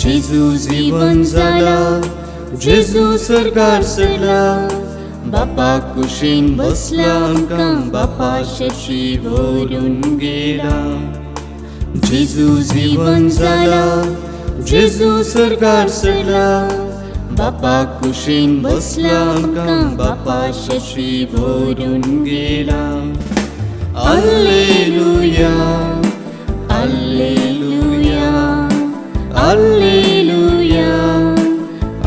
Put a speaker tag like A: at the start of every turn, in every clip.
A: जेजू जीवन जाला, जेजू सरकार चढला, बापा कुशीन बसला, आमकां बापा शशी भरून गेला. जेजू जीवन जाला, जेजू सरकार चढला, बापा कुशीन बसला, आमकां बापा शशी भरून गेला. Alleluia, Alleluia, Alleluia,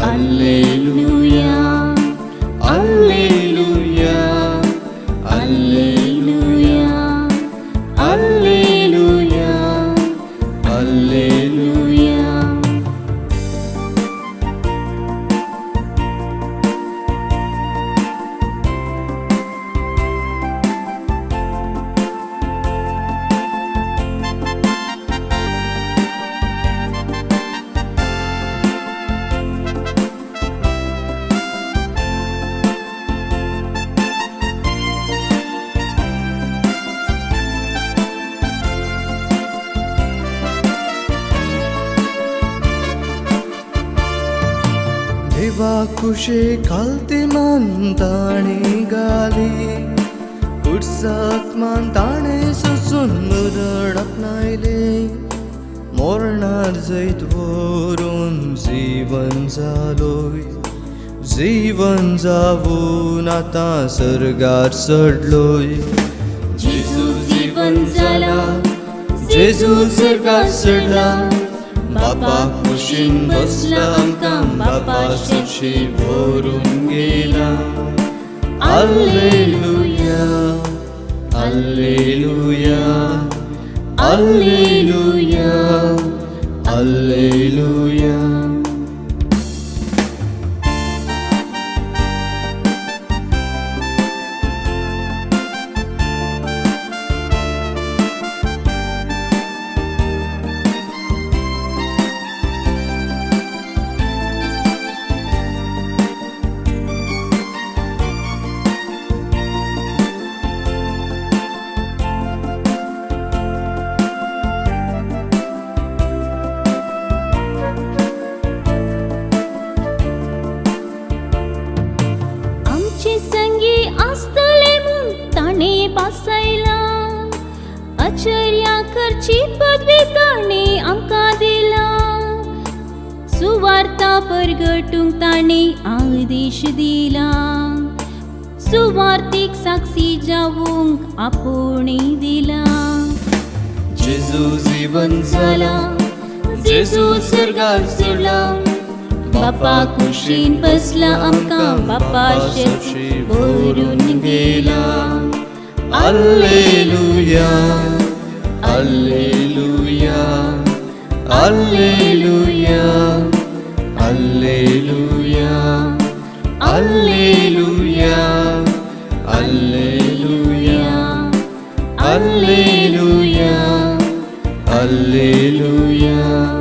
A: Alleluia, Alleluia, Alleluia, Alleluia, Alleluia.
B: देवा कुशे खालते मान ताणे गाले, पुढसात मान ताणे ससून मुरड आपणायले. मोरणार जैत वरून जीवन जालोय, जीवन जावून आता सरगार चढलोय.
A: जेजू जीवन जाला, जेजू सरकार चढला, बापा कुशीन बसला, आमकां बापा शशी भरून गेला. Alleluia, Alleluia, Alleluia, Alleluia.
C: आचार्या करची पदवी ताणे आमकां दिला. सुवार्ता परगटूंक ताणे आदेश दिला. सुवार्तीक साक्षी जावूंक आपुणी दिला.
A: जेजू जीवन जाला, जेजू सरकार चढला, बापा कुशीन बसला, आमकां बापा शशी भरून गेला. Alleluia, Alleluia, Alleluia, Alleluia, Alleluia, Alleluia, Alleluia, Alleluia.